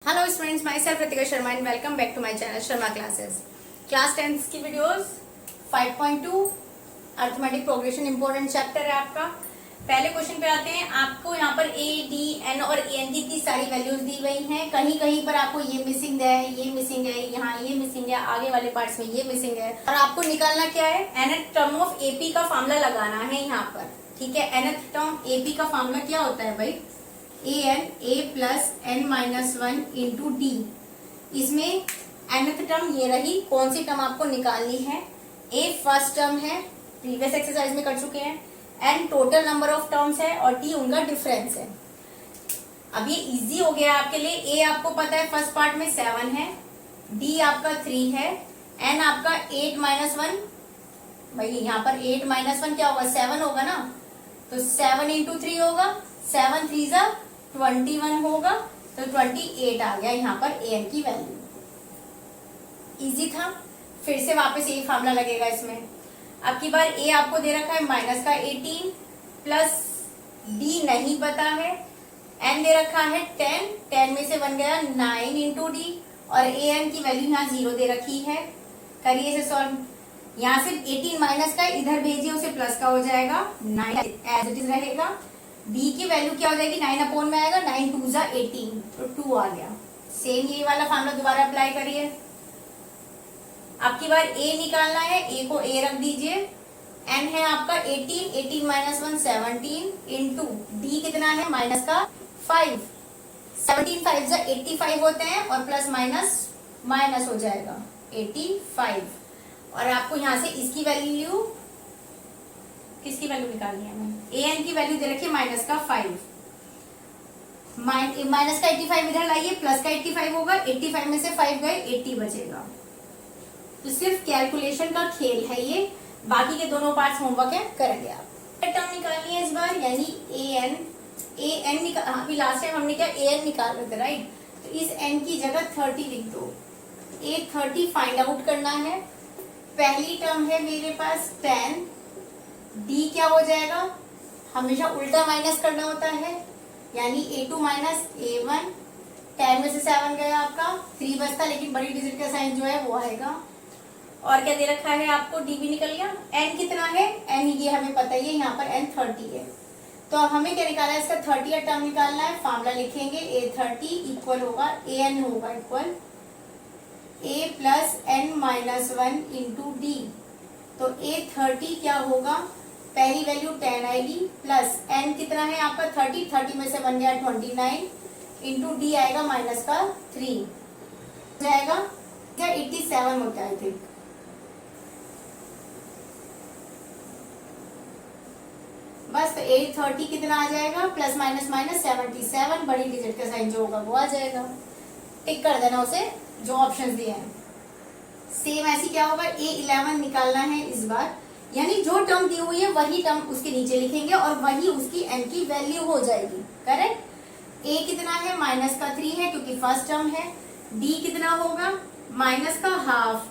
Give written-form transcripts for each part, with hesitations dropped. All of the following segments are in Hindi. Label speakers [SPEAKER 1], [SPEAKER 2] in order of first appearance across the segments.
[SPEAKER 1] Hello students, myself Ritika Sharma and welcome back to my channel Sharma classes. Class 10 की videos 5.2 arithmetic progression important chapter है आपका। पहले क्वेश्चन पे आते हैं। आपको यहाँ पर ए डी एन और ए एन की सारी वैल्यूज दी गई हैं। कहीं कहीं पर आपको ये मिसिंग है, ये मिसिंग है, यहाँ ये मिसिंग है, आगे वाले पार्ट्स में ये मिसिंग है। और आपको निकालना क्या है, nth टर्म ऑफ एपी का फॉर्मूला लगाना है यहाँ पर। ठीक है, nth टर्म एपी का फॉर्मूला क्या होता है भाई, a plus n minus one into d. इसमें nth टर्म ये रही, कौन सी टर्म आपको निकालनी है। ए फर्स्ट टर्म है, प्रीवियस एक्सरसाइज में कर चुके हैं। N total number of terms है और टी उनका डिफरेंस है। अब ये इजी हो गया आपके लिए। ए आपको पता है फर्स्ट पार्ट में 7 है, डी आपका 3 है, एन आपका 8 माइनस वन। भाई यहाँ पर 8 माइनस वन क्या होगा, 7 होगा ना, तो 7 इंटू 3 होगा, 7 3 जा 21 होगा, तो 28 आ गया यहाँ पर ए एन की वैल्यू। इजी था। फिर से वापस यही फार्मूला लगेगा इसमें। अब की बार ए आपको दे रखा है माइनस का 18 प्लस डी नहीं पता है, एन दे रखा है 10 में से बन गया 9 इंटू डी, और ए एन की वैल्यू यहाँ 0 दे रखी है। करिए इसे सॉल्व। यहाँ से 18 माइनस का इधर भेजिए, उसे प्लस का हो जाएगा, 9 एज इट इज रहेगा। डी की वैल्यू क्या हो जाएगी, 9 अपॉन में आएगा, 9 2 जा 18, तो 2 आ गया। सेम यही वाला फॉर्मूला दोबारा अप्लाई करिए। अब की बार ए निकालना है, ए को ए रख दीजिए। एन है आपका 18 माइनस 1 17 इंटू डी कितना है माइनस का 5। 17 5 जा 85 होते हैं, और प्लस माइनस माइनस हो जाएगा 85। और आपको यहाँ से इसकी वैल्यू, किसकी वैल्यू निकालनी है, ए एन की वैल्यू दे रखी है माइनस का 5। माइनस का 85 इधर लाइए, प्लस का 85 होगा, 85 में से 5 गए 80 बचेगा। तो सिर्फ कैलकुलेशन का खेल है ये, बाकी के दोनों पार्ट्स होमवर्क है, करेंगे आप। टर्म निकालनी है इस बार, यानी ए एन निकाल, अभी लास्ट टाइम हमने क्या ए एन निकाल रहे थे राइट, तो इस एन की जगह 30 लिख दो। ए 30 फाइंड आउट करना है। पहली टर्म है मेरे पास 10, डी क्या हो जाएगा, हमेशा उल्टा माइनस करना होता है, यानी a2 माइनस a1। 10 में से 7 गया आपका, 3 बचता, लेकिन बड़ी डिजिट का साइन जो है वो आएगा। और क्या दे रखा है आपको, डी भी निकल गया। n कितना है, n ये हमें पता ही है, यहाँ पर n 30 है। तो हमें क्या निकालना है, इसका 30 टर्म निकालना है। फॉर्मूला लिखेंगे, a30 इक्वल होगा an होगा equal a plus n minus one into d. तो a30 क्या होगा, पहली वैल्यू 10 आएगी, प्लस n कितना है आपका 30 में से बन गया 29 इंटू डी आएगा माइनस का 3 जाएगा, क्या 87 होता है थिंक। बस तो 830 कितना आ जाएगा, प्लस माइनस माइनस 77, बड़ी डिजिट का साइन जो होगा वो आ जाएगा। टिक कर देना उसे, जो ऑप्शंस दिए हैं। सेम ऐसी क्या होगा, A11 निकालना है इस बार, यानी जो टर्म दी हुई है वही टर्म उसके नीचे लिखेंगे और वही उसकी एन की वैल्यू हो जाएगी। करेक्ट। ए कितना है, माइनस का 3 है क्योंकि फर्स्ट टर्म है। डी कितना होगा, माइनस का हाफ,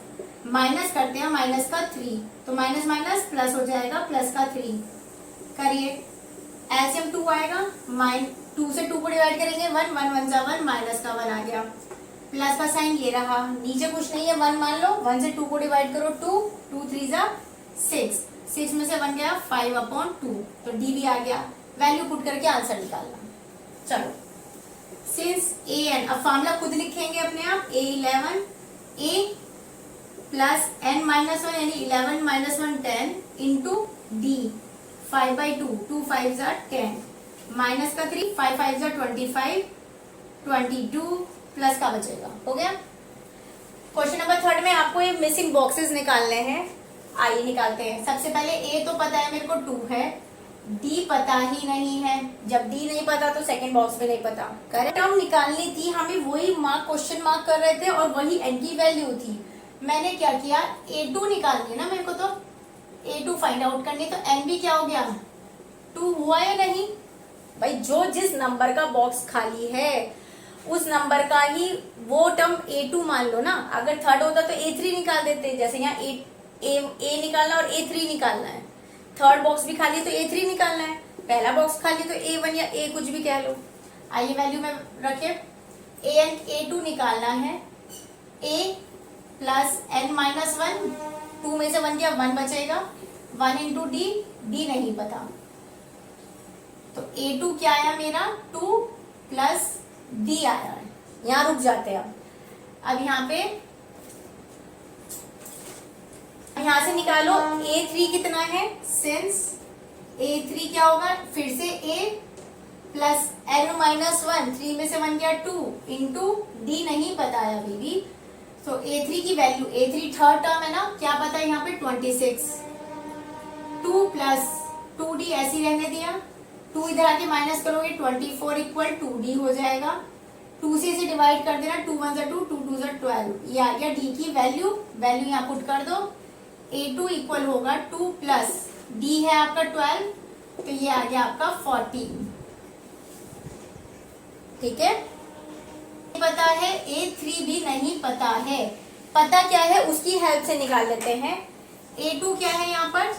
[SPEAKER 1] माइनस करते हैं माइनस का 3, तो माइनस माइनस प्लस हो जाएगा, प्लस का 3। करिए, एलसीएम 2 आएगा, 2 से 2 को डिवाइड करेंगे 1 1 1 जा 1, माइनस का 1 आ गया, प्लस का साइन ये रहा, नीचे कुछ नहीं है 1 मान लो, 1 से 2 को डिवाइड करो 2 2 3 जा 6 में से बन गया 5/2, तो डी भी आ गया। वैल्यू पुट करके आंसर निकालना। चलो, सिंस ए एन, अब फॉर्मूला खुद लिखेंगे अपने आप, A11 ए प्लस एन माइनस वन, यानी 11 माइनस 1 10 इंटू डी 5/2, 2 5 जा 10, माइनस का 3, 5 5 जा 25, 22 प्लस का बचेगा। हो गया। क्वेश्चन नंबर 3 में आपको ये मिसिंग बॉक्सेस निकालने हैं। आइए निकालते हैं। सबसे पहले ए तो पता है मेरे को 2 है, डी पता ही नहीं है। जब डी नहीं पता तो सेकंड बॉक्स में नहीं पता। करेक्ट टर्म निकालनी थी हमें, वही मार्क क्वेश्चन मार्क कर रहे थे और वही एन की वैल्यू थी। मैंने क्या किया, a2 निकालनी है ना मेरे को, तो a2 फाइंड आउट करनी, तो एन भी क्या हो गया 2 हुआ या नहीं। भाई जो जिस नंबर का बॉक्स खाली है उस नंबर का ही वो टर्म a2 मान लो ना। अगर थर्ड होता तो a3 निकाल देते, जैसे यहाँ ए निकालना और A3 निकालना है। थर्ड बॉक्स भी खाली है तो A3 निकालना है, पहला बॉक्स खाली है तो A1 या A कुछ भी कह लो। आइए वैल्यू में रखे, ए एंड A2 निकालना है। A प्लस n माइनस 1, 2 में से 1 गया 1 बचेगा, 1 इंटू डी, डी नहीं पता, तो A2 क्या आया मेरा 2 प्लस डी आया है। यहां रुक जाते हैं। अब यहाँ पे यहां से निकालो A3 कितना है, सिंस A3 क्या होगा, फिर से A प्लस n माइनस 1, 3 में से 1 गया 2 इंटू डी नहीं पता है अभी भी, तो A3 की वैल्यू, A3 थर्ड टर्म है ना, क्या पता है यहाँ पे 26, 2 प्लस 2d ऐसे ही रहने दिया, 2 इधर आके माइनस करोगे 24 इक्वल 2d हो जाएगा, 2 से इसे डिवाइड कर देना, 2 1 2, 2 2 12, ये आ गया d की वैल्यू, वैल्यू यहाँ पुट कर दो, A2 इक्वल होगा 2 प्लस d है आपका 12, तो ये आ गया आपका 14। ठीक है, पता है A3 भी नहीं पता है, पता क्या है उसकी हेल्प से निकाल लेते हैं। A2 क्या है यहाँ पर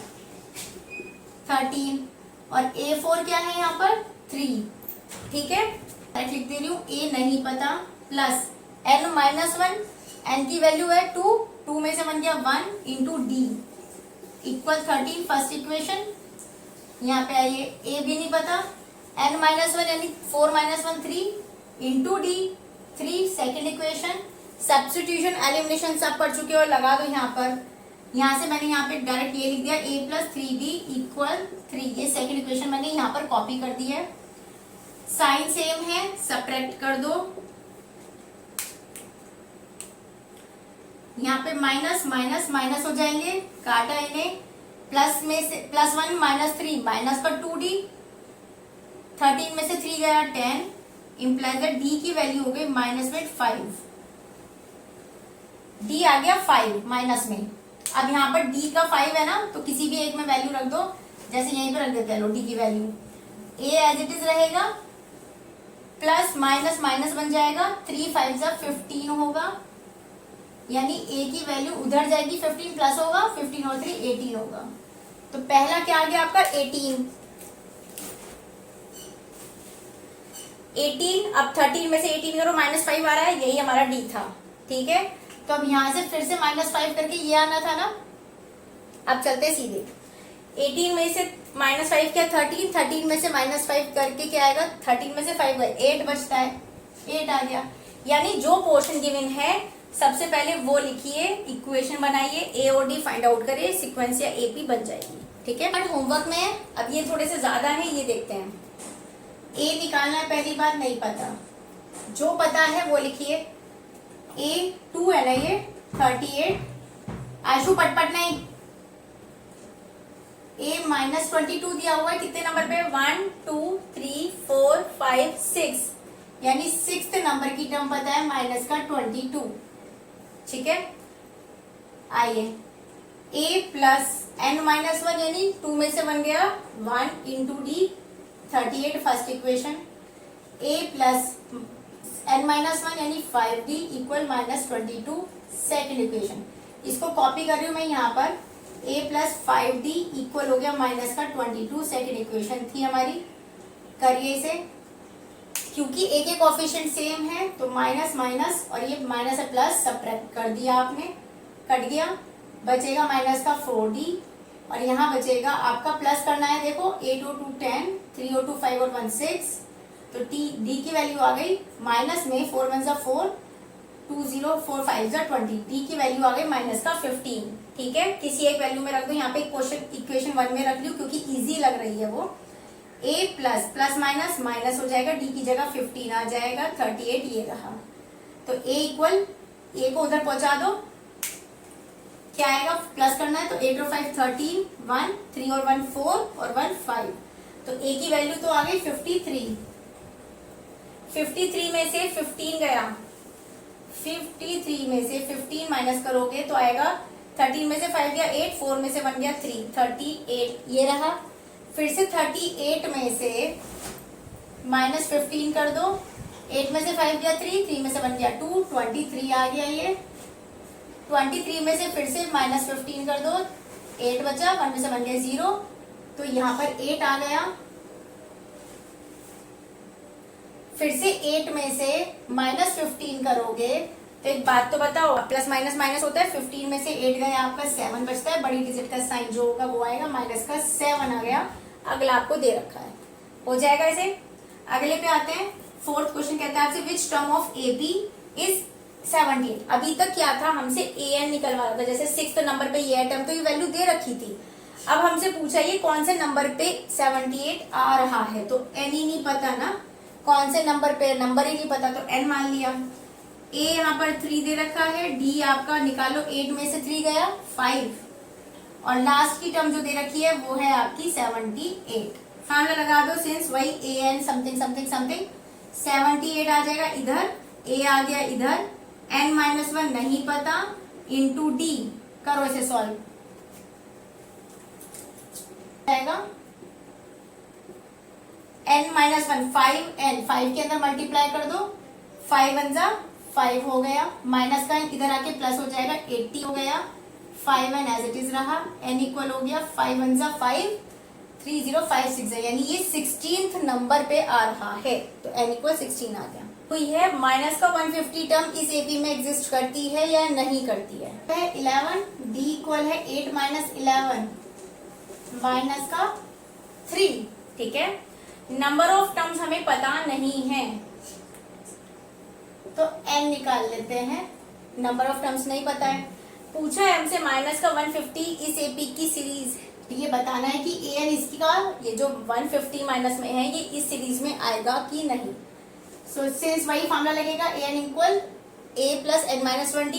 [SPEAKER 1] 13 और A4 क्या है यहाँ पर 3। ठीक है, लिख दे रही हूँ, A नहीं पता प्लस n माइनस 1, n की वैल्यू है 2, 2 में से 1 गया 1 into D equal 13, first equation. यहाँ पे आइए, A भी नहीं पता, n माइनस 1 यानी 4 minus 1 3 into D 3, second equation. Substitution elimination सब पढ़ चुके हो, लगा दो यहाँ पर, यहाँ से मैंने यहाँ पे डायरेक्ट ये लिख दिया a प्लस 3d इक्वल 3, ये सेकेंड इक्वेशन मैंने यहाँ पर कॉपी कर दी है। साइन सेम है, सब्ट्रैक्ट कर दो, यहाँ पे माइनस माइनस माइनस हो जाएंगे, काटा इन्हें, प्लस में से प्लस 1 माइनस 3 माइनस पर 2d, 13 में से 3 गया 10, इम्प्लाइज दैट डी की वैल्यू हो गई माइनस में 5, डी आ गया 5 माइनस में। अब यहाँ पर डी का 5 है ना, तो किसी भी एक में वैल्यू रख दो, जैसे यहीं पे रख देते हैं लो डी की value, a as it is रहेगा, प्लस माइनस माइनस बन जाएगा, 3 5 जा 15 होगा, यानी ए की वैल्यू उधर जाएगी, 15 प्लस होगा, 15 और 3 18 होगा। तो पहला क्या आ गया आपका 18, 18, अब 13 में से 18 करो माइनस 5 आ रहा है, यही हमारा डी था। ठीक है, तो अब यहां से फिर से माइनस 5 करके ये आना था ना, अब चलते सीधे, 18 में से माइनस 5 क्या 13, 13 में से माइनस 5 करके क्या आएगा, 13 में से 5 गए 8 बचता है, 8 आ गया। यानी जो पोर्शन गिवन है सबसे पहले वो लिखिए, इक्वेशन बनाइए, ए और डी फाइंड आउट करिए, सीक्वेंस या एपी बन जाएगी। ठीक है, बट होमवर्क में अब ये थोड़े से ज्यादा है, ये देखते हैं। ए निकालना है, पहली बात नहीं पता, जो पता है वो लिखिए। ए 2 है ना, ये 38, आशु पटपट नहीं, ए माइनस 22 दिया हुआ है, कितने नंबर पे 1 2 3 4 5 6, यानी 6th नंबर की टर्म पता है माइनस का 22। ठीक है, आइए a प्लस n माइनस 1 यानी 2 में से 1 गया 1 into D 38, first equation. a plus n minus 1 यानी 5d equal minus 22, second equation. इसको कॉपी कर रही हूं मैं यहाँ पर, a प्लस 5d इक्वल हो गया माइनस का 22, सेकेंड इक्वेशन थी हमारी। करिए इसे, क्योंकि a के कोफिशिएंट सेम है तो माइनस माइनस और ये माइनस है प्लस, सब्ट्रैक्ट कर दिया आपने, कट गया, बचेगा माइनस का 4d और यहाँ बचेगा आपका प्लस करना है, देखो 8 और 2 10, 3 और 2 5 और 1 6, तो d की वैल्यू आ गई माइनस में 4 1 जा 4, 2 0 4 5 जा 20, d की वैल्यू आ गई माइनस का 15। ठीक है, किसी एक वैल्यू में रख दो, यहाँ पे क्वेश्चन इक्वेशन 1 में रख लो क्योंकि इजी लग रही है वो। a plus plus minus minus हो जाएगा, d की जगह 15 आ जाएगा, 38 ये रहा। तो a इक्वल, a को उधर पहुंचा दो, क्या आएगा, प्लस करना है तो 8 और 5 13, 1 3 और 1 4 और 1 5, तो a की वैल्यू तो आ गई 53। 53 में से 15 गया, 53 में से 15 माइनस करोगे तो आएगा 13 में से 5 गया 8, 4 में से 1 गया 3, 38 ये रहा। फिर से 38 में से माइनस 15 कर दो, 8 में से 5 गया 3, 3 में से 1 गया 2, 23 आ गया ये। 23 में से फिर से माइनस 15 कर दो, 8 बचा, 1 में से 1 गया 0, तो यहाँ पर 8 आ गया। फिर से 8 में से -15 करोगे तो एक बात तो बताओ, प्लस माइनस माइनस होता है, 15 में से 8 गया आपका 7 बचता है, बड़ी डिजिट का साइन जो होगा वो आएगा, माइनस का 7 आ गया, अगला आपको दे रखा है, हो जाएगा ऐसे। अगले पे आते हैं, फोर्थ क्वेश्चन कहता है आपसे which term of AP is 78। अभी तक क्या था, हमसे AN निकलवा रहा था, जैसे 6th नंबर पे ये टर्म तो ये वैल्यू दे रखी थी, अब हमसे पूछा ये कौन से नंबर पे 78 आ रहा है, तो N ही नहीं पता ना, कौन से नंबर पे, नंबर ही नहीं पता तो N मान लिया। A यहाँ पर 3 दे रखा है, D आपका निकालो, 8 में से 3 गया 5, और लास्ट की टर्म जो दे रखी है वो है आपकी 78। फार्मूला लगा दो, सिंस वही AN समथिंग समथिंग समथिंग, 78 आ जाएगा इधर, A आ गया इधर, N-1 नहीं पता, इंटू D, करो इसे सॉल्व, आएगा N-1 5N, 5 के अंदर मल्टीप्लाई कर दो, 5 1 जा 5 हो गया, माइनस का इधर आके प्लस हो जाएगा, 80 हो गया, 5N एज इट इज रहा, N इक्वल हो गया 5 1 जा 5, 3056 है, यानी ये 16th नंबर पे आ रहा है, तो N इक्वल 16 आ गया। तो यह माइनस का 150 टर्म इस AP में एग्जिस्ट करती है या नहीं करती है? 11, D इक्वल है 8 - 11 माइनस का 3, ठीक है। नंबर ऑफ टर्म्स हमें पता नहीं है तो N निकाल लेते हैं, नंबर ऑफ टर्म्स नहीं पता है, पूछा है हमसे माइनस का 150 इस AP की सीरीज, ये बताना है कि AN इसका ये जो 150 माइनस में है ये इस सीरीज में आएगा कि नहीं। सो सिंस वही फॉर्मूला लगेगा, AN equal A plus N-1D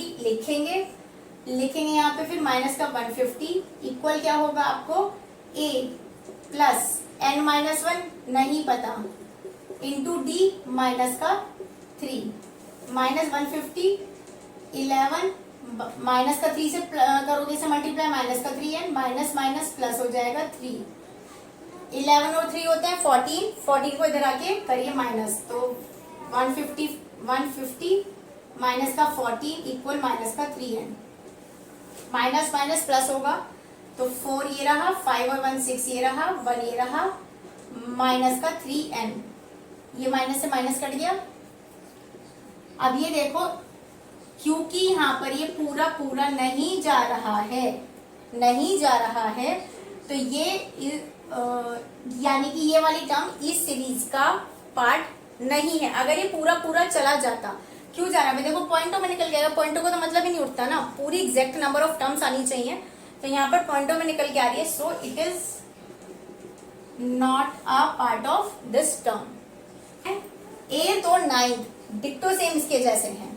[SPEAKER 1] लिखेंगे यहाँ पे, फिर माइनस का 150 इक्वल क्या होगा आपको A प्लस N-1 नहीं पता, इंटू D माइनस का 3, माइनस 150 11 माइनस का 3 से करोगे इसे मल्टीप्लाई, माइनस का 3N, माइनस माइनस प्लस हो जाएगा 3, 11 और 3 होते हैं 14 को इधर आके करिए माइनस, तो 150 माइनस का 14 इक्वल माइनस का 3N, माइनस माइनस प्लस होगा तो 4 ये रहा, 5 और 1 6 ये रहा, 1 ये रहा, माइनस का 3N, ये माइनस से माइनस कट गया। अब ये देखो, क्योंकि यहाँ पर ये पूरा पूरा नहीं जा रहा है तो ये यानी कि ये वाली टर्म इस सीरीज का पार्ट नहीं है। अगर ये पूरा पूरा चला जाता, क्यों जा रहा है, देखो पॉइंटों में निकल गया, पॉइंटों को तो मतलब ही नहीं उठता ना, पूरी एग्जैक्ट नंबर ऑफ टर्म्स आनी चाहिए, तो यहाँ पर पॉइंटों में निकल के आ रही है, so it is not a part of this term. 8 और 9 डिक्टो सेम इसके जैसे हैं,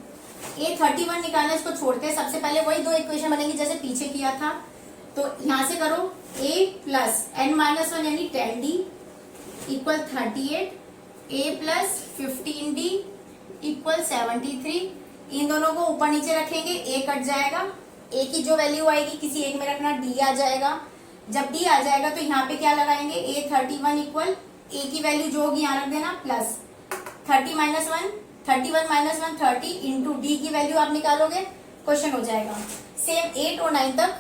[SPEAKER 1] A31 निकालना, इसको छोड़ते हैं, सबसे पहले वही दो इक्वेशन बनेंगी जैसे पीछे किया था, तो यहाँ से करो A प्लस N-1 यानी 10D equal 38, A plus 15D equal 73, इन दोनों को ऊपर नीचे रखेंगे, A कट जाएगा, A की जो वैल्यू आएगी किसी एक में रखना, D आ जाएगा, जब D आ जाएगा तो यहाँ पे क्या लगाएंगे, A31 इक्वल A की वैल्यू जो होगी यहाँ रख देना, प्लस 31 माइनस 1 30 इंटू D की वैल्यू आप निकालोगे, क्वेश्चन हो जाएगा। सेम 8 और 9 तक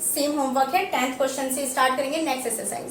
[SPEAKER 1] सेम होमवर्क है, 10th क्वेश्चन से स्टार्ट करेंगे नेक्स्ट एक्सरसाइज।